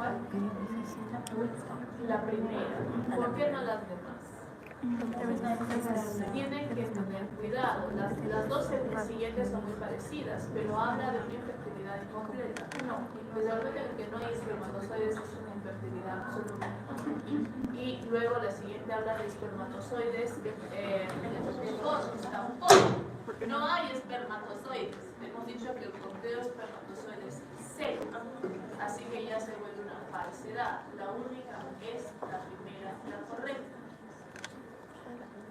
¿Cuál? La primera. ¿Por qué no las demás? Tienen que tener cuidado. Las dos siguientes son muy parecidas, pero habla de una infertilidad incompleta. No, especialmente en el que no hay espermatozoides es una infertilidad absoluta. Y luego la siguiente habla de espermatozoides precoces, tampoco. No hay espermatozoides. Hemos dicho que el conteo de espermatozoides es cero. Así que ya se vuelve una falsedad. La única es la primera, la correcta.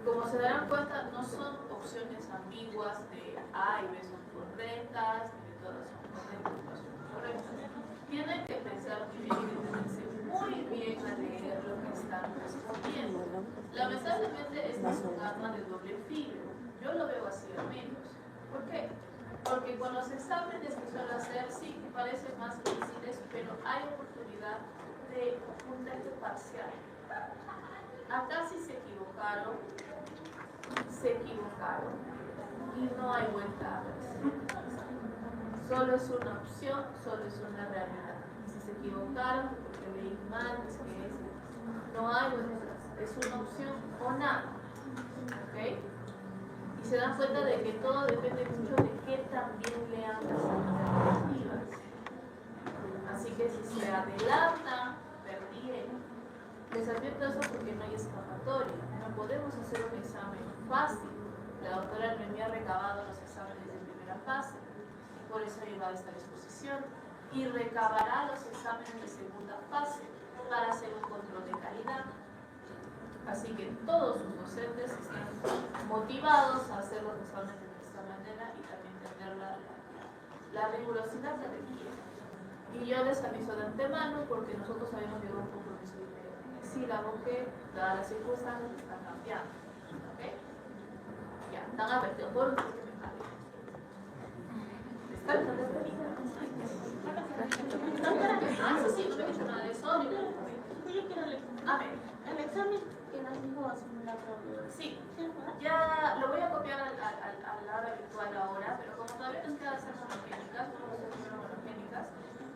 Como se darán cuenta, no son opciones ambiguas de A y B son correctas, ni de todas son correctas, todas son correctas. Tienen que pensar muy bien y detenerse muy bien a leer lo que están respondiendo. Lamentablemente, esta es un arma de doble filo. Yo lo veo así al menos. ¿Por qué? Porque con los exámenes que suelo hacer, sí, parecen más difíciles, pero hay oportunidad de puntaje parcial. Acá sí se equivocaron y no hay vuelta atrás. Solo es una opción, solo es una realidad. Si se equivocaron porque leí mal, es que no hay vuelta atrás. Es una opción o nada. ¿Ok? Y se dan cuenta de que todo depende mucho de qué también lean las alternativas. Así que si se adelantan, perdieron. Les advierto eso porque no hay escapatoria. No podemos hacer un examen fácil. La doctora me ha recabado los exámenes de primera fase. Por eso ha llevado esta exposición. Y recabará los exámenes de segunda fase para hacer un control de calidad. Así que todos sus docentes están motivados a hacer los exámenes de esta manera y también tener la rigurosidad que requiere. Y yo les aviso de antemano porque nosotros habíamos llegado a un compromiso de sílabo que, dadas las circunstancias, están cambiando. ¿Ok? Ya, están advertidos por ustedes que me carguen. ¿Están despedidos? Ah, eso sí, no me he dicho nada de eso. Yo quiero A ver. el examen que nos dijo simulacro. Sí, ya lo voy a copiar al aula virtual ahora, pero como todavía nos queda hacer monogénicas, vamos a hacer monogénicas.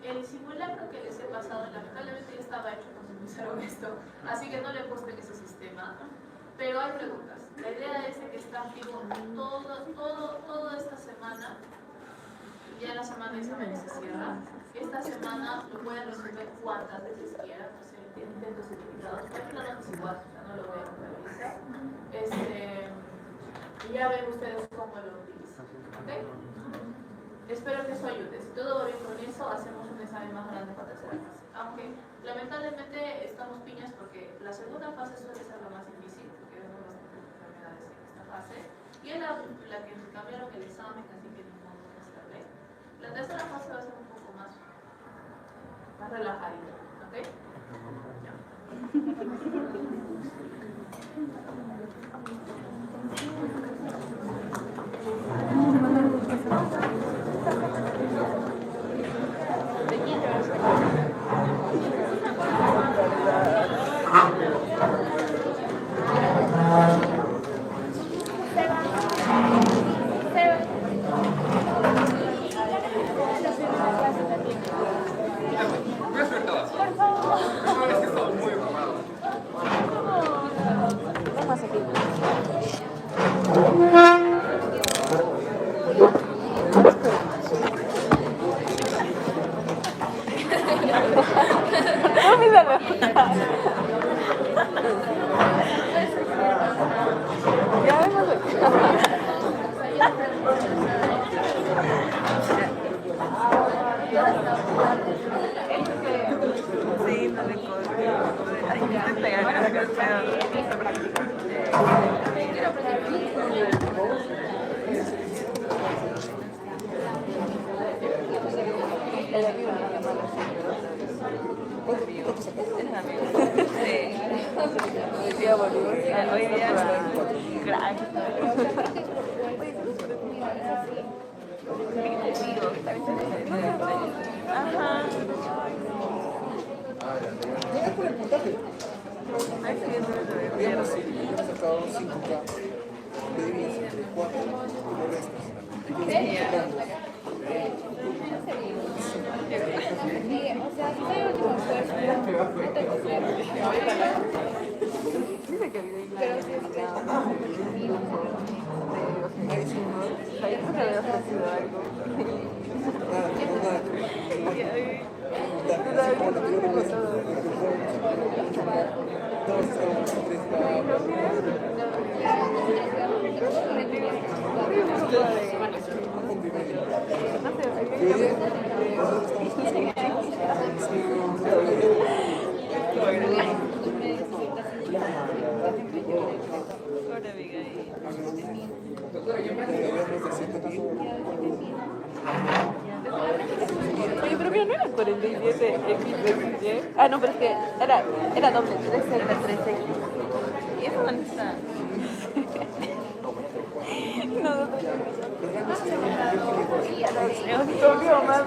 El simulacro que les he pasado, lamentablemente ya estaba hecho cuando empezaron esto, así que no le he puesto en ese sistema. Pero hay preguntas. La idea es de que está activo toda esta semana. Ya la semana de exámenes se cierra. Esta semana lo pueden resolver cuantas veces quieran, no sé, intentos certificados. No es igual, no lo voy a revisar. Y ya ven ustedes cómo lo utilizan. ¿Ok? Espero que eso ayude. Si todo va bien con eso, hacemos un examen más grande para la tercera fase. Aunque lamentablemente estamos piñas porque la segunda fase suele ser la más difícil, porque vemos bastantes enfermedades en esta fase. Y es la que cambiaron el examen, así que ni modo de estarle. La tercera fase va a ser un poco más relajadita. ¿Ok? Ya. O sea, si soy el último esfuerzo, no tengo cero. Dice que vive Pero sí es que... ahí se le había ofrecido algo. Oye, pero mira, no era 47 XY. Ah, no, pero es que era doble, 13, era 13. ¿Y eso dónde está? No, no, no. Confío más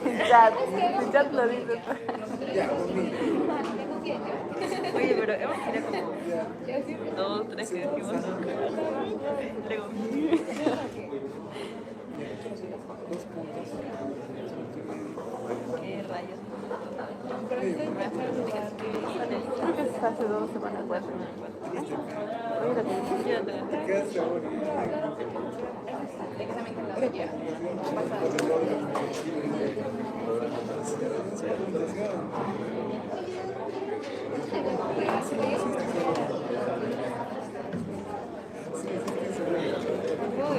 en chat. En chat lo dice. Oye, pero hemos tenido como 2, 3 que decimos luego. ¿Qué rayos? Creo que es hace 2 semanas, 4. Oye,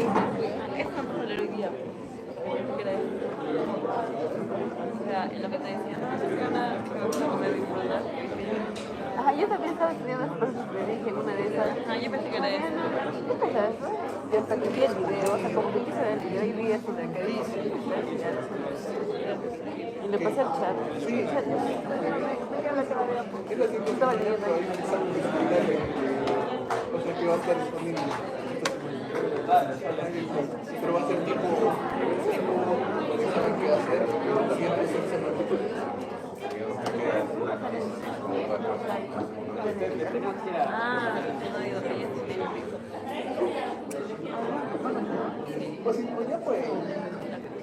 lo que es una probabilidad. O sea, en lo que te decía, no me vincular. Ajá, yo también estaba estudiando las cosas que le dije en una de esas. Ah, yo pensé que era eso. ¿Qué pasa eso? Y hasta que vi el video, o sea, como que quise ver el video y vi así de que dice. Y le pasé al chat. Sí. Estaba leyendo ahí. O sea que va a estar disponible. Pero va a ser tipo ¿saben qué va a hacer? Pues sí, pues ya fue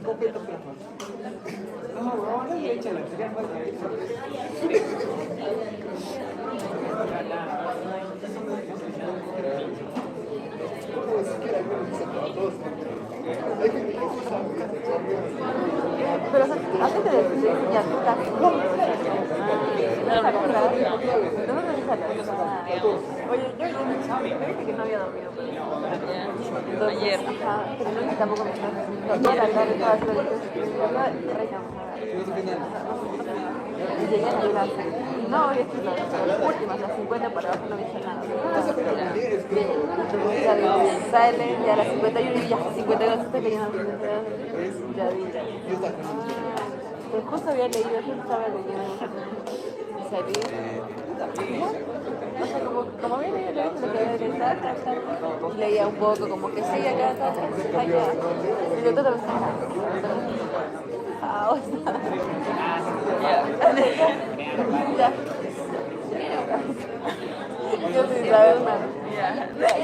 completo plano. No, ahora le echan la sería más Pero, o sea, antes de decir ya tú estás. Oye, yo dije que no había dormido, pero ayer. Ajá, pero no, tampoco me estaba. Toda la tarde estaba haciendo y llegué a la clase. No, había hecho las últimas, las 50 para abajo, no había hecho nada. Sale ya a las 51 y ya 52 hasta que ya no ya vi. Pues justo había leído, justo estaba leyendo. Y salí. O sea, como había leído lo que había leído, leía un poco, como que sí, acá, allá. Y yo todo pausa. Ya. Yo sin saber nada.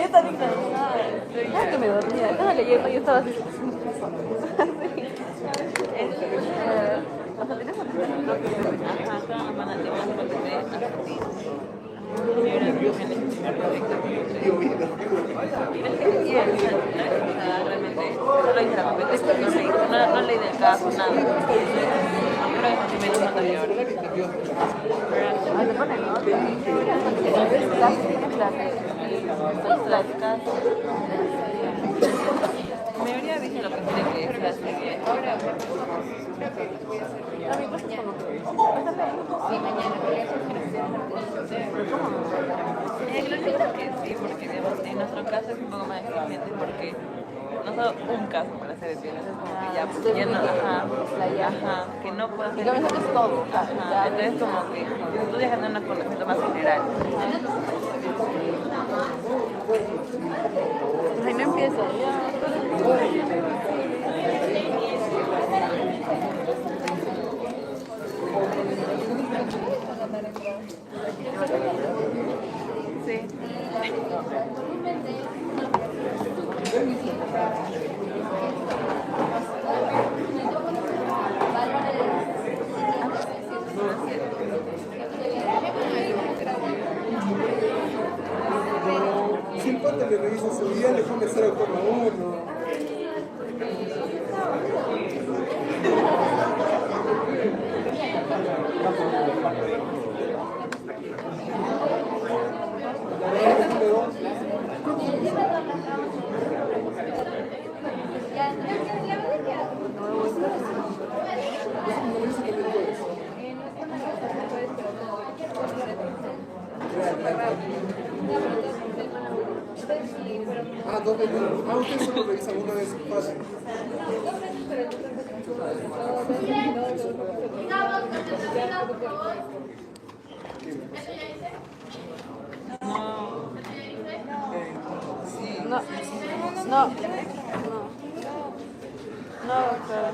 Yo también cansada. Que me dormía. Estaba leyendo y yo estaba así. O sea, tenés no leí del caso, nada. Creo que menos anterior. Te ponen me habría dicho lo que tiene que decir así que ahora a mí pues como sí, mañana voy a hacer lo creo que sí, porque digamos, en nuestro caso es un poco más exigente porque no solo un caso para hacer elecciones, es como que ya, porque ya no, ajá, que no puedo hacer es todo, ajá, entonces como que tú dejando un conocimiento más general. Ay, no empieza, sí. 0,1. Ah, dos veces. Ah, ustedes solo revisan una vez fácil. Digamos, concentración, por favor. ¿Eso ya hice? ¿Eso ya hice? No, no, no, doctora.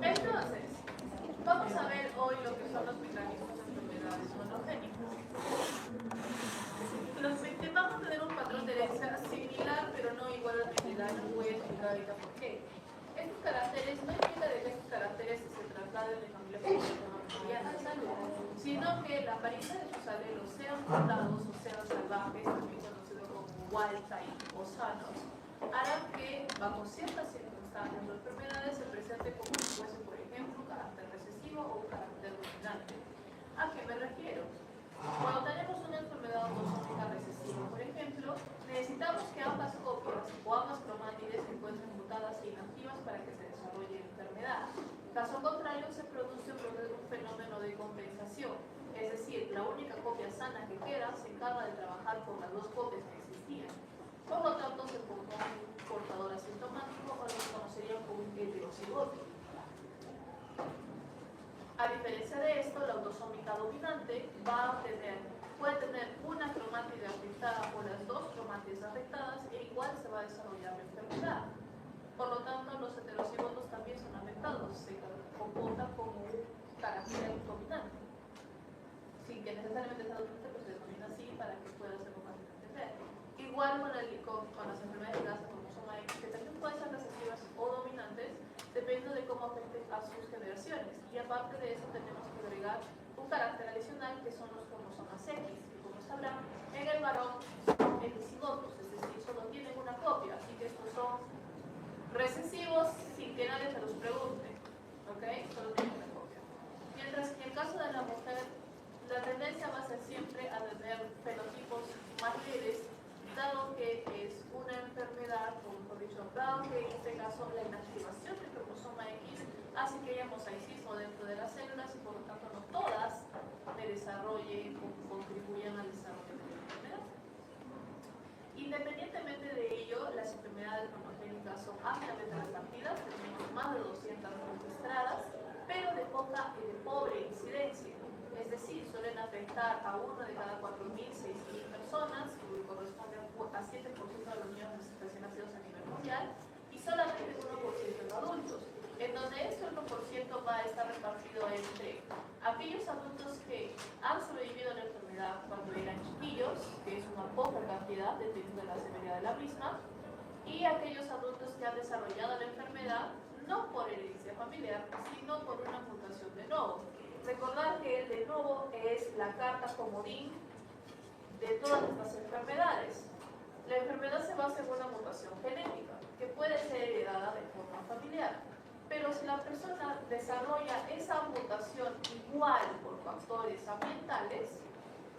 Entonces, vamos a ver hoy lo que son los mecanismos de enfermedades monogénicas. Vamos a tener un patrón de herencia similar, pero no igual al general. No voy a explicar ahorita por qué. Estos caracteres no implica de que estos caracteres se trasladen de familia familiar a salud, sino que la apariencia de sus alelos, sean mutados o sean salvajes, también conocidos como wild type o sanos, harán que bajo ciertas circunstancias o enfermedades se presente como si fuese, por ejemplo, un carácter recesivo o un carácter dominante. ¿A qué me refiero? Cuando tenemos una enfermedad autosómica recesiva, por ejemplo, necesitamos que ambas copias o ambas cromátides se encuentren mutadas e inactivas para que se desarrolle la enfermedad. Caso contrario, se produce un fenómeno de compensación, es decir, la única copia sana que queda se encarga de trabajar con las dos copias que existían. Por lo tanto, se forma un portador asintomático o lo que conocerían como un heterocigoto. A diferencia de esto, la autosómica dominante puede tener una cromátide afectada o las dos cromátides afectadas e igual se va a desarrollar la enfermedad. Por lo tanto, los heterocigotos también son afectados, se comportan como un carácter dominante. Sin que necesariamente sea dominante, pues se denomina así para que pueda ser más fácil de entender. Igual con las enfermedades ligadas al cromosoma X, que también pueden ser recesivas o dominantes, dependiendo de cómo afecten a sus generaciones. Y aparte de eso, tenemos que agregar un carácter adicional que son los cromosomas X, que como sabrán, en el varón son heterocigotos, es decir, solo tienen una copia, así que estos son recesivos sin que nadie se los pregunte, ¿ok? Solo tienen una copia. Mientras que en el caso de la mujer, la tendencia va a ser siempre a tener fenotipos más leves, dado que es una enfermedad, o mejor dicho, dado que en este caso la inactivación del cromosoma X hace que haya mosaicismo dentro de las células y por lo tanto no todas le desarrollen o contribuyan al desarrollo de la enfermedad. Independientemente de ello, las enfermedades monogénicas son ampliamente repartidas, tenemos más de 200 registradas, pero de poca y de pobre incidencia. Es decir, suelen afectar a uno de cada 4.000, 6.000 personas, que corresponde a 7% de los niños recién nacidos a nivel mundial, y solamente 1% en adultos, en donde este 1% va a estar repartido entre aquellos adultos que han sobrevivido a la enfermedad cuando eran chiquillos, que es una poca cantidad dependiendo de la severidad de la misma, y aquellos adultos que han desarrollado la enfermedad no por herencia familiar, sino por una mutación de novo. Recordar que el de novo es la carta comodín de todas estas enfermedades. La enfermedad se basa en una mutación genética que puede ser heredada de forma familiar, pero si la persona desarrolla esa mutación igual por factores ambientales,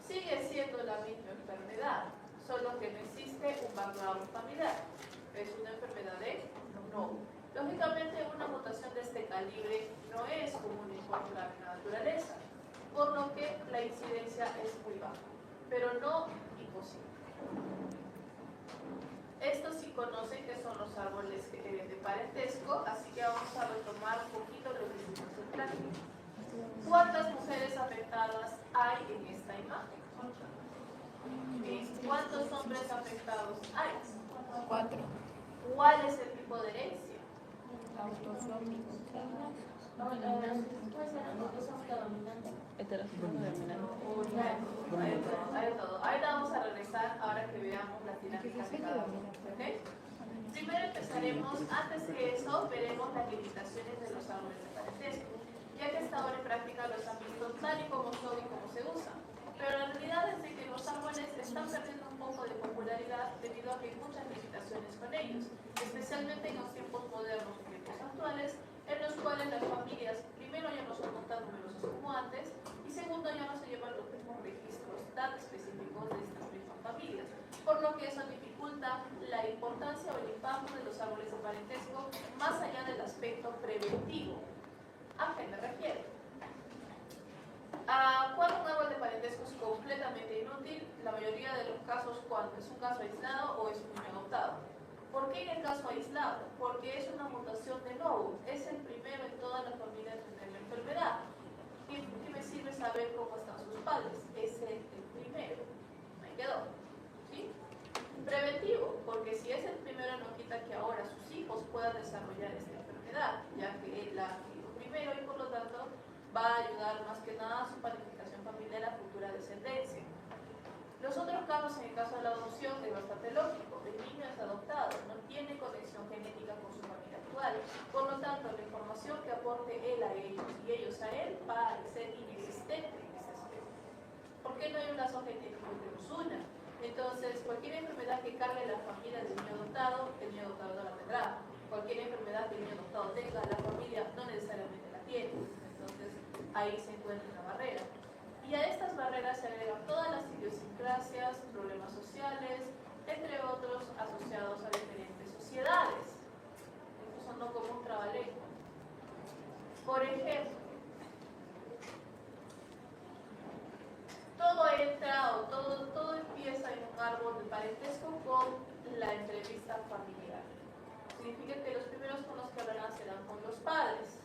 sigue siendo la misma enfermedad, solo que no existe un background familiar. Es una enfermedad de novo. Lógicamente, una mutación de este calibre no es común y popular en la naturaleza, por lo que la incidencia es muy baja, pero no imposible. Estos sí conocen que son los árboles de parentesco, así que vamos a retomar un poquito lo que hicimos en práctica. ¿Cuántas mujeres afectadas hay en esta imagen? ¿Cuántos hombres afectados hay? 4. ¿Cuál es el tipo de herencia? Autosómico. Hay de todo. Ahorita vamos a regresar ahora que veamos las dinámicas de cada uno. ¿Okay? Primero empezaremos, antes de eso, veremos las limitaciones de los árboles de parentesco, ya que hasta ahora en práctica los han visto tal y como son y como se usan. Pero la realidad es de que los árboles están perdiendo un poco de popularidad debido a que hay muchas limitaciones con ellos, especialmente en los tiempos modernos, tiempos actuales, en los cuales las familias, primero, ya no son tan numerosas como antes, y segundo, ya no se llevan los mismos registros tan específicos de estas mismas familias, por lo que eso dificulta la importancia o el impacto de los árboles de parentesco más allá del aspecto preventivo. ¿A qué me refiero? Cuando un árbol de parentesco es completamente inútil, la mayoría de los casos cuando es un caso aislado o es un niño adoptado. ¿Por qué en el caso aislado? Porque es una mutación de novo, es el primero en todas las familias de tener la enfermedad. ¿Qué me sirve saber cómo están sus padres? Es el primero, me quedó. ¿Sí? Preventivo, porque si es el primero no quita que ahora sus hijos puedan desarrollar esta enfermedad, ya que el primero y por lo tanto va a ayudar más que nada a su planificación familiar a futura descendencia. Los otros casos, en el caso de la adopción, es bastante lógico. El niño es adoptado, no tiene conexión genética con su familia actual. Por lo tanto, la información que aporte él a ellos y ellos a él va a ser inexistente en ese aspecto. ¿Por qué no hay un lazo genético que los una? Entonces, cualquier enfermedad que cargue la familia del niño adoptado, el niño adoptado no la tendrá. Cualquier enfermedad que el niño adoptado tenga, la familia no necesariamente la tiene. Entonces, ahí se encuentra una barrera. Y a estas barreras se agregan todas las idiosincrasias, problemas sociales, entre otros asociados a diferentes sociedades. Estos son no como un trabalengua. Por ejemplo, todo entra o todo empieza en un árbol de parentesco con la entrevista familiar. Significa que los primeros con los que hablarán serán con los padres.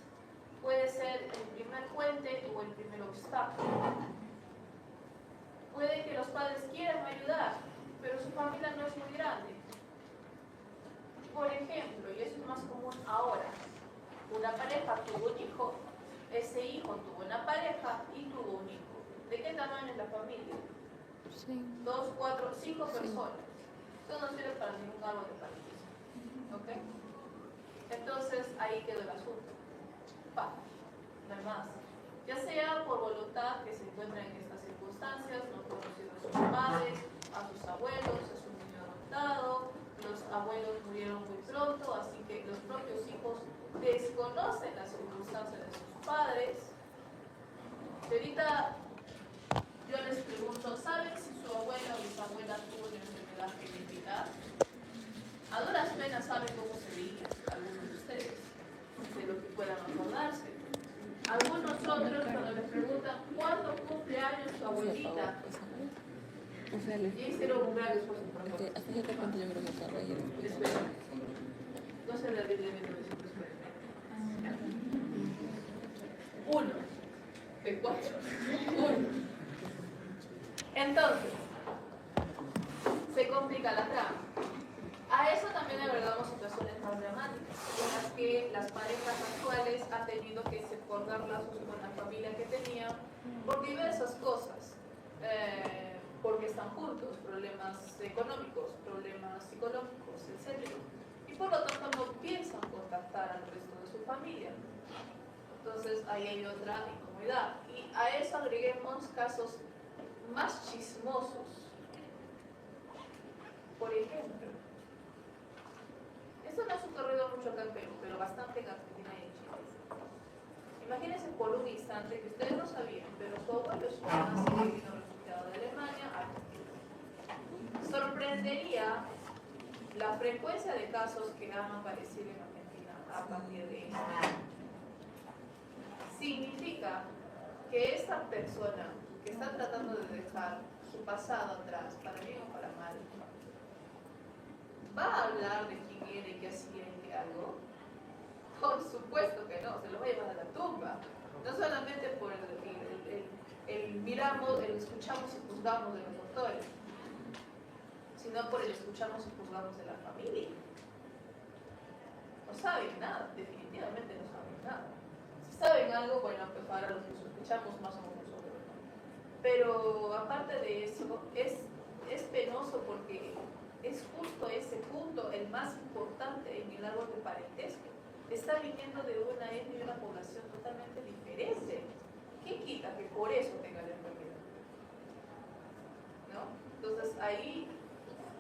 Puede ser el primer puente o el primer obstáculo. Puede que los padres quieran ayudar, pero su familia no es muy grande. Por ejemplo, y eso es más común ahora, una pareja tuvo un hijo, ese hijo tuvo una pareja y tuvo un hijo. ¿De qué tamaño es la familia? 2, 4, 5 personas. Eso no sirve para ningún árbol de parentesco. ¿Ok? Entonces, ahí quedó el asunto. No hay más. Ya sea por voluntad que se encuentran en estas circunstancias, no conociendo a sus padres, a sus abuelos, a su niño adoptado, los abuelos murieron muy pronto, así que los propios hijos desconocen las circunstancias de sus padres. Y ahorita yo les pregunto, ¿saben si su abuela o bisabuela tuvo una enfermedad genética? A duras penas saben cómo se veía algunos de ustedes, de lo que puedan acordarse. Algunos otros cuando les preguntan ¿cuándo cumple años tu abuelita? Y hicieron cumpleaños por su propio. ¿Hasta cierto punto yo creo que está rey? Espera. No se le olvide de 1900. 1 de 4. 1. Entonces, se complica la trama. A eso también agregamos situaciones más dramáticas, en las que las parejas actuales han tenido que cortar lazos con la familia que tenían por diversas cosas, porque están juntos, problemas económicos, problemas psicológicos, etc. Y por lo tanto no piensan contactar al resto de su familia. Entonces ahí hay otra incomodidad. Y a eso agreguemos casos más chismosos. Por ejemplo, esto no ha ocurrido mucho acá en Perú, pero bastante en Argentina y en Chile. Imagínense por un instante que ustedes no sabían, pero su abuelo es un nazi que vino refugiado de Alemania a Argentina. Sorprendería la frecuencia de casos que han aparecido en Argentina a partir de esto. Significa que esta persona que está tratando de dejar su pasado atrás, para bien o para mal, ¿va a hablar de quién era y qué hacía y qué algo? Por supuesto que no, se lo va a llevar a la tumba. No solamente por el miramos, el escuchamos y juzgamos de los doctores, sino por el escuchamos y juzgamos de la familia. No saben nada, definitivamente no saben nada. Si saben algo, bueno, pues ahora los escuchamos más o menos sobre lo. Pero aparte de eso, es penoso porque es justo ese punto el más importante en el árbol de parentesco. Está viniendo de una etnia y una población totalmente diferente. ¿Qué quita que por eso tenga la enfermedad? ¿no? Entonces ahí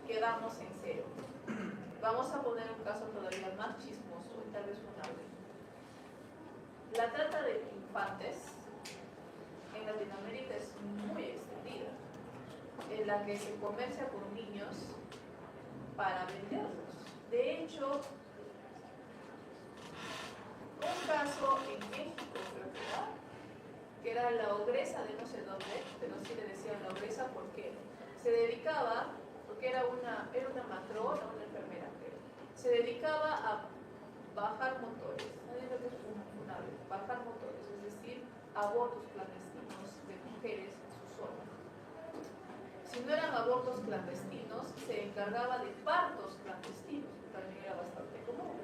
quedamos en cero. Vamos a poner un caso todavía más chismoso y tal vez funable. La trata de infantes en Latinoamérica es muy extendida, en la que se comercia con niños para venderlos. De hecho, un caso en México, creo que era la ogresa de no sé dónde, pero sí le decían la ogresa porque se dedicaba, porque era una matrona, una enfermera, creo, se dedicaba a bajar motores, ¿no? Es lo que es bajar motores, es decir, abortos clandestinos de mujeres en su zona. Si no eran abortos clandestinos, se encargaba de partos clandestinos, que también era bastante común.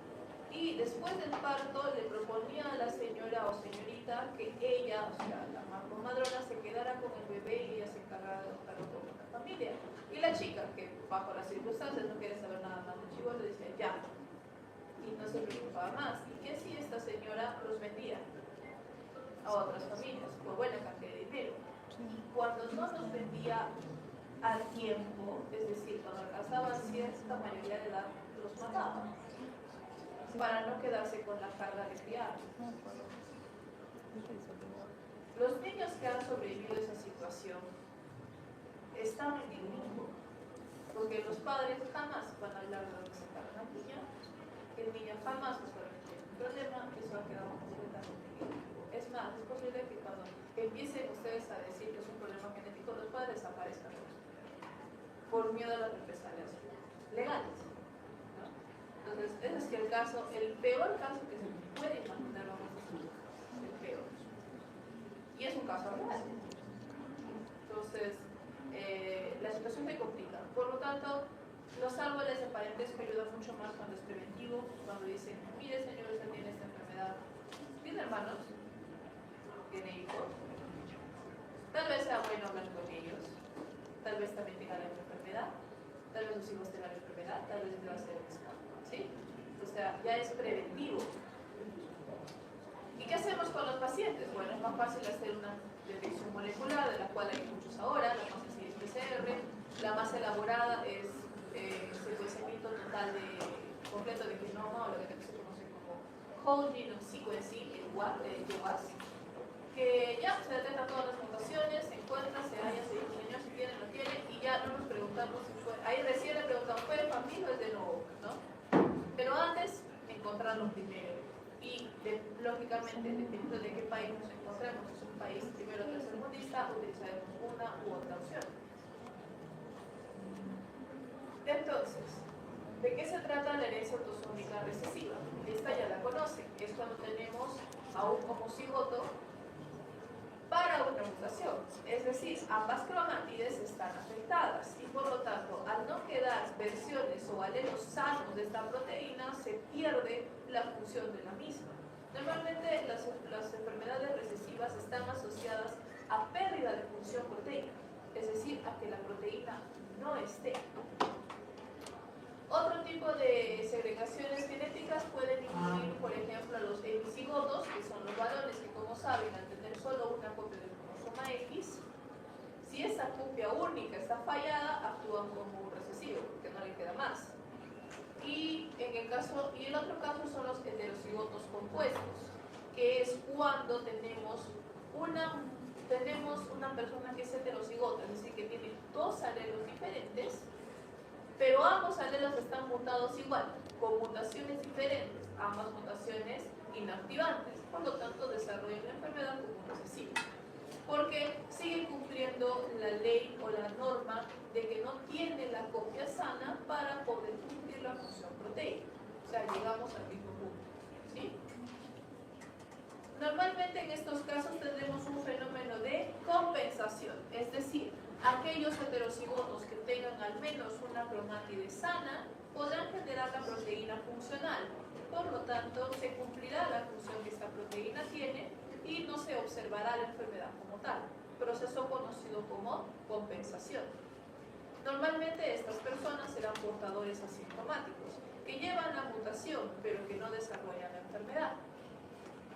Y después del parto le proponía a la señora o señorita que ella, o sea, la comadrona, se quedara con el bebé y ella se encargara de buscarlo con la familia. Y la chica, que bajo las circunstancias no quiere saber nada más del chivo, le decía ya. Y no se preocupaba más. ¿Y qué si esta señora los vendía a otras familias por buena cantidad de dinero? Y cuando no los vendía al tiempo, es decir, cuando alcanzaban cierta mayoría de edad, los mataba para no quedarse con la carga de criar. Los niños que han sobrevivido a esa situación están en el limbo, porque los padres jamás van a hablar de lo que se paga al niño, el niño jamás va a resolver el problema, eso ha quedado completamente en el limbo. Es más, es posible que cuando empiecen ustedes a decir que es un problema genético, los padres desaparezcan por miedo a las represalias legales. Entonces, ese es el caso, el peor caso que se puede imaginar, vamos a decir, el peor. Y es un caso real. Entonces, la situación se complica. Por lo tanto, los árboles de parentesco ayudan mucho más cuando es preventivo, cuando dicen, mire señor, usted tiene esta enfermedad, tiene hermanos, tiene hijos, tal vez sea bueno hablar con ellos, tal vez también tenga la enfermedad, tal vez sus hijos tengan la enfermedad, tal vez deba ser el mismo. ¿Sí? O sea, ya es preventivo. ¿Y qué hacemos con los pacientes? Bueno, es más fácil hacer una detección molecular, de la cual hay muchos ahora, la más sencilla es PCR, la más elaborada es secuenciamiento total completo de genoma, o lo que se conoce como Whole Genome Sequencing, el WAS, que ya se detectan todas las mutaciones, se encuentra, se halla, se dice, señor, si tiene, no tiene, y ya no nos preguntamos si fue, ahí recién le preguntamos, ¿fue de familia o es de nuevo? ¿No? Pero antes, encontrarlo primero. Y lógicamente, dependiendo de qué país nos encontremos, si es un país primero tercermundista, utilizaremos una u otra opción. Entonces, ¿de qué se trata la herencia autosómica recesiva? Esta ya la conocen, es cuando tenemos a un homocigoto para una mutación, es decir, ambas cromátides están afectadas y por lo tanto, al no quedar versiones o alelos sanos de esta proteína, se pierde la función de la misma. Normalmente las enfermedades recesivas están asociadas a pérdida de función proteica, es decir, a que la proteína no esté. Otro tipo de segregaciones genéticas pueden incluir, por ejemplo, los hemicigotos, que son los varones que, como saben, al tener solo una copia del cromosoma X, si esa copia única está fallada, actúan como un recesivo, porque no le queda más. Y el otro caso son los heterocigotos compuestos, que es cuando tenemos una persona que es heterocigota, es decir, que tiene dos alelos diferentes, pero ambos alelos están mutados igual, con mutaciones diferentes, ambas mutaciones inactivantes, por lo tanto desarrollan la enfermedad como un recesivo, porque siguen cumpliendo la ley o la norma de que no tiene la copia sana para poder cumplir la función proteica, o sea, llegamos al mismo punto, ¿sí? Normalmente en estos casos tendremos un fenómeno de compensación, es decir, aquellos heterocigotos que tengan al menos una cromátide sana podrán generar la proteína funcional, por lo tanto se cumplirá la función que esta proteína tiene y no se observará la enfermedad como tal, proceso conocido como compensación. Normalmente estas personas serán portadores asintomáticos, que llevan la mutación pero que no desarrollan la enfermedad.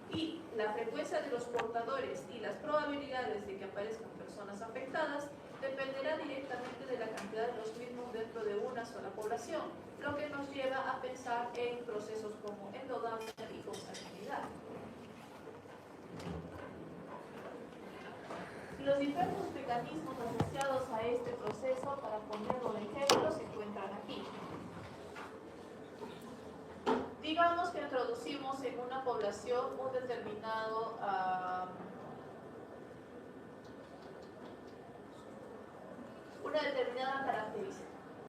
Y la frecuencia de los portadores y las probabilidades de que aparezcan personas afectadas dependerá directamente de la cantidad de los mismos dentro de una sola población, lo que nos lleva a pensar en procesos como endogamia y consanguinidad. Los diversos mecanismos asociados a este proceso, para ponerlo de ejemplo, se encuentran aquí. Digamos que introducimos en una población una determinada característica.